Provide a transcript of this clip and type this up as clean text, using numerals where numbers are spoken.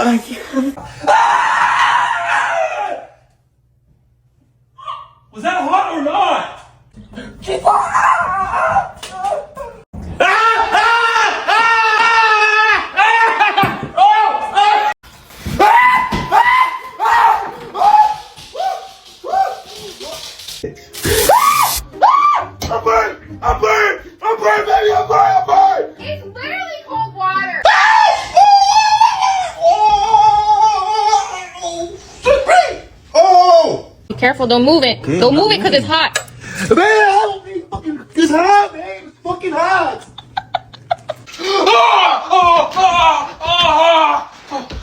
Was that hot or not? I'm burned, baby, I'm burned. It's literally cold water. Oh! Be careful, don't move it. Don't move it because it's hot. Man, I don't think fucking, it's hot, man. It's fucking hot.